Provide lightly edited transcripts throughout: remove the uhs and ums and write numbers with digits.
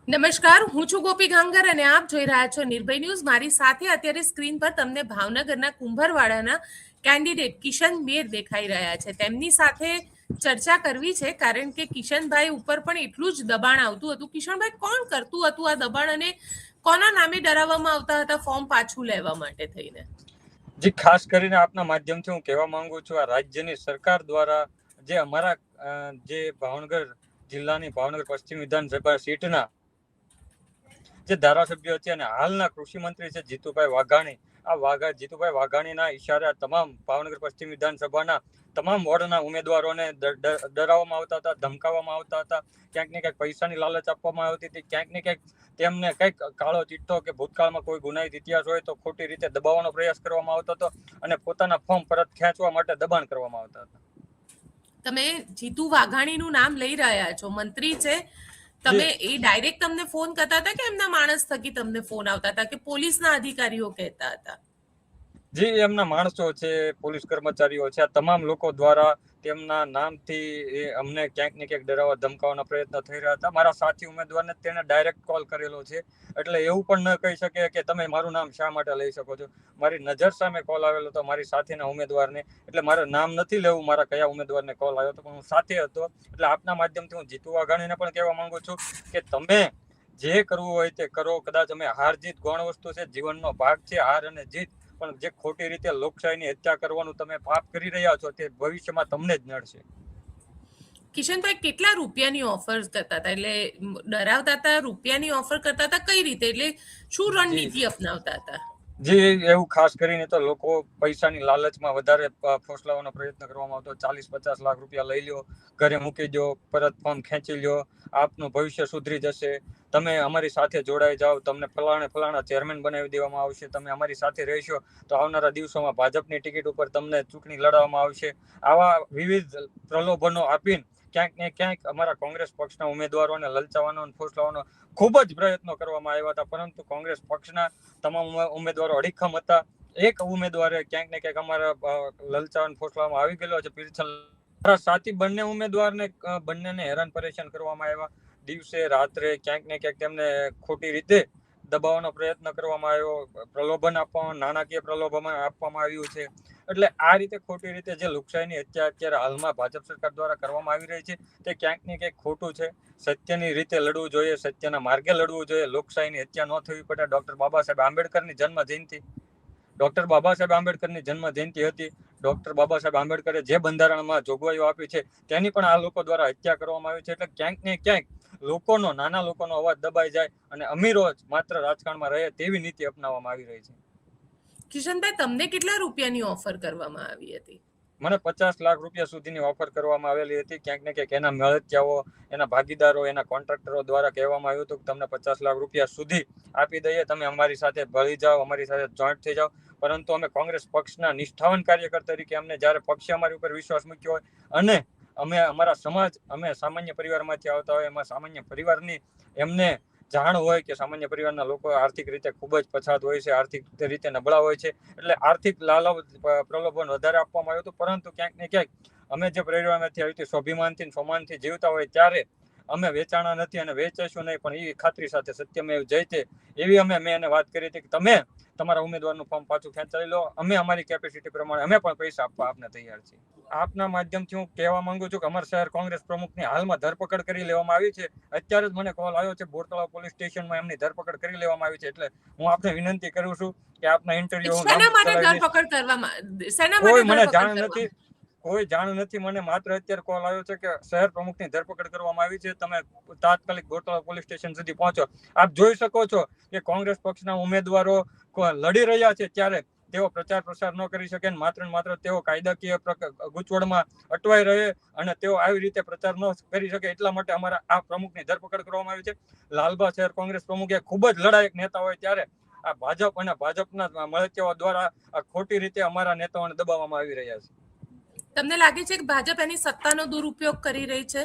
નમસ્કાર, હું છું ગોપી ગાંગર અને આપ જોઈ રહ્યા છો નિર્ભય ન્યૂઝ. મારી સાથે અત્યારે સ્ક્રીન પર તમને ભાવનગરના કુંભરવાડાના કેન્ડિડેટ કિશન મેર દેખાઈ રહ્યા છે. તેમની સાથે ચર્ચા કરવી છે કારણ કે કિશનભાઈ ઉપર પણ એટલું જ દબાણ આવતું હતું. કિશનભાઈ, કોણ કરતું હતું આ દબાણ અને કોના નામે ડરાવવામાં આવતા હતા ફોર્મ પાછું લેવા માટે થઈને? જી, ખાસ કરીને આપના માધ્યમથી હું કહેવા માંગુ છું, આ રાજ્યની સરકાર દ્વારા જે અમારા જે ભાવનગર જિલ્લાની ભાવનગર પશ્ચિમ વિધાનસભા સીટના જે ધારાસભ્યો છે અને હાલના કૃષિ મંત્રી છે જીતુભાઈ વાઘાણી, જીતુભાઈ વાઘાણીના ઈશારે તમામ ભાવનગર પશ્ચિમ વિધાનસભાના તમામ વોર્ડના ઉમેદવારોને ડરાવવામાં આવતા હતા, ધમકાવવામાં આવતા હતા. ક્યાંક ને ક્યાંક પૈસાની લાલચ આપવામાં આવતી હતી, ક્યાંક ને ક્યાંક તેમને કંઈક કાળો ચિઠ્ઠો કે ભૂતકાળમાં કોઈ ગુનાહિત ઇતિહાસ હોય તો ખોટી રીતે દબાવવાનો પ્રયાસ કરવામાં આવતો હતો અને પોતાના ફોર્મ પરત ખેંચવા માટે દબાણ કરવામાં આવતા હતા. તમે જીતુ વાઘાણીનું નામ લઈ રહ્યા છો, મંત્રી છે. તમે એ ડાયરેક્ટ તમને ફોન કરતા હતા કે એમના માણસ થકી તમને ફોન આવતા હતા કે પોલીસના અધિકારીઓ કહેતા હતા? જી, એમના માણસો છે, પોલીસ કર્મચારીઓ છે, આ તમામ લોકો દ્વારા તેમના નામથી અમને ક્યાંક ને ક્યાંક ડરાવવા ધમકાવવાના પ્રયત્ન થઈ રહ્યા હતા. મારા સાથી ઉમેદવારને તેને ડાયરેક્ટ કોલ કરેલો છે, એટલે એવું પણ ન કહી શકે કે તમે મારું નામ શા માટે લઈ શકો છો. મારી નજર સામે કોલ આવેલો હતો મારી સાથેના ઉમેદવારને, એટલે મારે નામ નથી લેવું મારા કયા ઉમેદવારને કોલ આવ્યો હતો, પણ હું સાથે હતો. એટલે આપના માધ્યમથી હું જીતુ વાઘાણીને પણ કહેવા માંગુ છું કે તમે જે કરવું હોય તે કરો. કદાચ અમે હાર જીત ગૌણ વસ્તુ છે, જીવનનો ભાગ છે હાર અને જીત, પણ જે ખોટી રીતે લોકશાહીની હત્યા કરવાનું તમે પાપ કરી રહ્યા છો તે ભવિષ્યમાં તમને જ નડશે. કિશનભાઈ, કેટલા રૂપિયાની ઓફર કરતા હતા? એટલે ડરાવતા હતા, રૂપિયાની ઓફર કરતા હતા, કઈ રીતે? એટલે શું રણનીતિ અપનાવતા હતા? જી, એવું ખાસ કરીને તો લોકો પૈસાની લાલચમાં વધારે ફોસલાવાનો પ્રયત્ન કરવામાં આવતો. 40-50 લાખ રૂપિયા લઈ લ્યો, ઘરે મૂકી દો, પરત ફોર્મ ખેંચી લ્યો, આપનું ભવિષ્ય સુધરી જશે, તમે અમારી સાથે જોડાઈ જાઓ, તમને ફલાણા ચેરમેન બનાવી દેવામાં આવશે, તમે અમારી સાથે રહેશો તો આવનારા દિવસોમાં ભાજપની ટિકિટ ઉપર તમને ચૂંટણી લડાવવામાં આવશે. આવા વિવિધ પ્રલોભનો આપીને ક્યાંક ને ક્યાંક અમારા કોંગ્રેસ પક્ષના ઉમેદવારોને લલચાવવાનો અને ફોસલાવવાનો ખૂબ જ પ્રયત્નો કરવામાં આવ્યા હતા, પરંતુ કોંગ્રેસ પક્ષના તમામ ઉમેદવારો અડીખમ હતા. એક ઉમેદવારે ક્યાંક ને ક્યાંક અમારા લલચાવન ફોસલાવામાં આવી ગયેલો છે, પિરછલ. સાથી બંને ઉમેદવારને બંનેને હેરાન પરેશાન કરવામાં આવ્યા. દિવસે રાત્રે ક્યાંક ને ક્યાંક તેમને ખોટી રીતે દબાવવાનો પ્રયત્ન કરવામાં આવ્યો, પ્રલોભન આપવામાં, નાણાકીય પ્રલોભન આપવામાં આવ્યું છે. એટલે આ રીતે ખોટી રીતે જે લોકશાહીની હત્યા અત્યારે હાલમાં ભાજપ સરકાર દ્વારા કરવામાં આવી રહી છે તે ક્યાંક ને ક્યાંક ખોટું છે. સત્યની રીતે લડવું જોઈએ, સત્યના માર્ગે લડવું જોઈએ. લોકશાહીની હત્યા ન થવી પડે. ડોક્ટર બાબા સાહેબ આંબેડકરની જન્મ જયંતિ હતી. ડોક્ટર બાબા સાહેબ આંબેડકરે જે બંધારણમાં જોગવાઈઓ આપી છે તેની પણ આ લોકો દ્વારા હત્યા કરવામાં આવી છે. એટલે ક્યાંક ને ક્યાંક નાના લોકોનો અવાજ દબાઈ જાય અને અમીરો જ માત્ર રાજકારણમાં રહે તેવી નીતિ અપનાવવામાં આવી રહી છે. કિશનભાઈ, તમને કેટલા રૂપિયાની ઓફર કરવામાં આવી હતી? મને 50 લાખ રૂપિયા સુધીની ઓફર કરવામાં આવેલી હતી. ક્યાંક ને ક્યાંક એના મળતિયાઓ, એના ભાગીદારો, એના કોન્ટ્રાક્ટરો દ્વારા કહેવામાં આવ્યું હતું કે તમને 50 લાખ રૂપિયા સુધી આપી દઈએ, તમે અમારી સાથે ભળી જાઓ, અમારી સાથે જોઈન્ટ થઈ જાઓ. પરંતુ અમે કોંગ્રેસ પક્ષના નિષ્ઠાવાન કાર્યકર તરીકે અમને જ્યારે પક્ષે અમારી ઉપર વિશ્વાસ મૂક્યો હોય અને અમે અમારા સમાજ, અમે સામાન્ય પરિવારમાંથી આવતા હોય, એમાં સામાન્ય પરિવારની એમને જાણ હોય કે સામાન્ય પરિવારના લોકો આર્થિક રીતે ખૂબ જ પછાત હોય છે, આર્થિક રીતે નબળા હોય છે, એટલે આર્થિક પ્રલોભન વધારે આપવામાં આવ્યું હતું. પરંતુ ક્યાંક ને ક્યાંક અમે જે પરિવારમાંથી આવી રીતે સ્વાભિમાનથી સોમાનથી જીવતા હોય ત્યારે અમે વેચાણા નથી અને વેચાઈશું નહીં, પણ એ ખાતરી સાથે સત્યમેવ જયતે એવી મેં એને વાત કરી હતી કે તમે તમારા ઉમેદવારનું ફોર્મ પાછું ખેંચાવી લો, અમે અમારી કેપેસિટી પ્રમાણે અમે પણ પૈસા આપવા આપને તૈયાર છીએ. આપના માધ્યમથી હું કહેવા માંગુ છું કે અમારા શહેર કોંગ્રેસ પ્રમુખની હાલમાં ધરપકડ કરી લેવામાં આવી છે. અત્યારે જ મને કોલ આવ્યો છે, બોરતળાવ પોલીસ સ્ટેશનમાં એમની ધરપકડ કરી લેવામાં આવી છે. એટલે હું આપને વિનંતી કરું છું કે આપના ઇન્ટરવ્યુ હું શેના માટે ચલાવી દઈશ. ધરપકડ કરવામાં? શેના કોઈ માટે મને જાણ ધરપકડ નથી, કરવામાં? કોઈ જાણ નથી મને. માત્ર અત્યારે કોલ આવ્યો છે કે શહેર પ્રમુખની ધરપકડ કરવામાં આવી છે, તમે તાત્કાલિક બોરતળાવ પોલીસ સ્ટેશન સુધી પહોંચો. આપ જોઈ શકો છો કે કોંગ્રેસ પક્ષના ઉમેદવારો લડી રહ્યા છે ત્યારે તેઓ પ્રચાર પ્રસાર ન કરી શકે, માત્ર ને માત્ર તેઓ કાયદાકીય ગૂંચવણમાં અટવાઈ રહે અને તેઓ આવી રીતે પ્રચાર ન કરી શકે, એટલા માટે અમારા આ પ્રમુખની ધરપકડ કરવામાં આવી છે. લાલબા શહેર કોંગ્રેસ પ્રમુખ ખૂબ જ લડાયક નેતા હોય ત્યારે આ ભાજપ અને ભાજપના મળતિયાઓ દ્વારા આ ખોટી રીતે અમારા નેતાઓને દબાવવામાં આવી રહ્યા છે. તમને લાગે છે કે ભાજપ એની સત્તાનો દુરુપયોગ કરી રહી છે?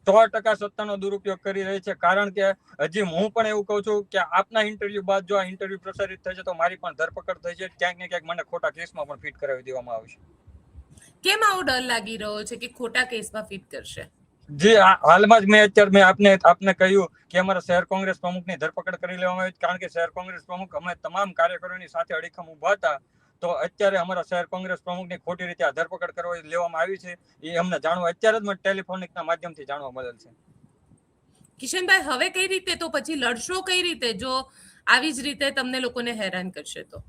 100% સત્તાનો દુરુપયોગ કરી રહી છે. કારણ કે હજી હું પણ એવું કહું છું કે આપના ઇન્ટરવ્યુ બાદ જો આ ઇન્ટરવ્યુ પ્રસારિત થશે તો મારી પણ ધરપકડ થઈ છે. ક્યાંક ને ક્યાંક મને ખોટા કેસમાં પણ ફિટ કરાવી દેવામાં આવશે. કેમ આવો ડર લાગી રહ્યો છે કે ખોટા કેસમાં ફિટ કરશે? જી હાલમાં જ મેં આપને કહ્યું કે અમારા શહેર કોંગ્રેસ પ્રમુખની ધરપકડ કરી લેવામાં આવી, કારણ કે શહેર કોંગ્રેસ પ્રમુખ અમે તમામ કાર્યકરોની સાથે અડીખમ ઉભા હતા. તો અત્યારે અમારા શહેર કોંગ્રેસ પ્રમુખની ખોટી રીતે આ ધરપકડ કરવા લેવામાં આવી છે, એ અમને જાણવા અત્યારે જ મને ટેલિફોનિકના માધ્યમથી જાણવા મળેલ છે. કિશનભાઈ, હવે કઈ રીતે તો પછી લડશો કઈ રીતે જો આવી જ રીતે તમને લોકોને હેરાન કરશે તો?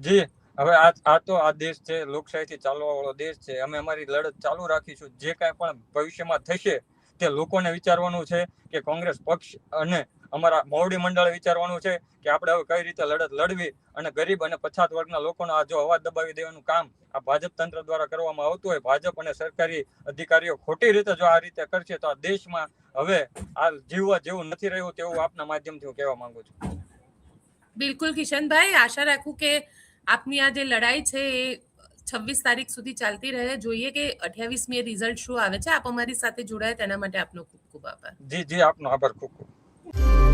જી હવે આ દેશ છે, લોકશાહીથી ચાલવા વાળો દેશ છે. અમે અમારી લડત ચાલુ રાખીશું. જે કાંઈ પણ ભવિષ્યમાં થશે તે લોકોને વિચારવાનું છે કે કોંગ્રેસ પક્ષ અને અમારા મોવડી મંડળે વિચારવાનું છે કે આપણે હવે કઈ રીતે લડત લડવી, અને ગરીબ અને પછાત વર્ગના લોકોનો આ જો અવાજ દબાવી દેવાનું કામ આ ભાજપ તંત્ર દ્વારા કરવામાં આવતું હોય, ભાજપ અને સરકારી અધિકારીઓ ખોટી રીતે જો આ રીતે કરશે તો આ દેશમાં હવે આ જીવવા જેવું નથી રહ્યું, તેવું આપના માધ્યમથી હું કહેવા માંગુ છું. બિલકુલ કિશનભાઈ, આશા રાખું કે આપની આ જે લડાઈ છે એ 26 તારીખ સુધી ચાલતી રહે. જોઈએ કે 28મી રિઝલ્ટ શું આવે છે. આપ અમારી સાથે જોડાયા તેના માટે આપનો ખૂબ ખૂબ આભાર. જી આપનો આભાર ખૂબ ખૂબ.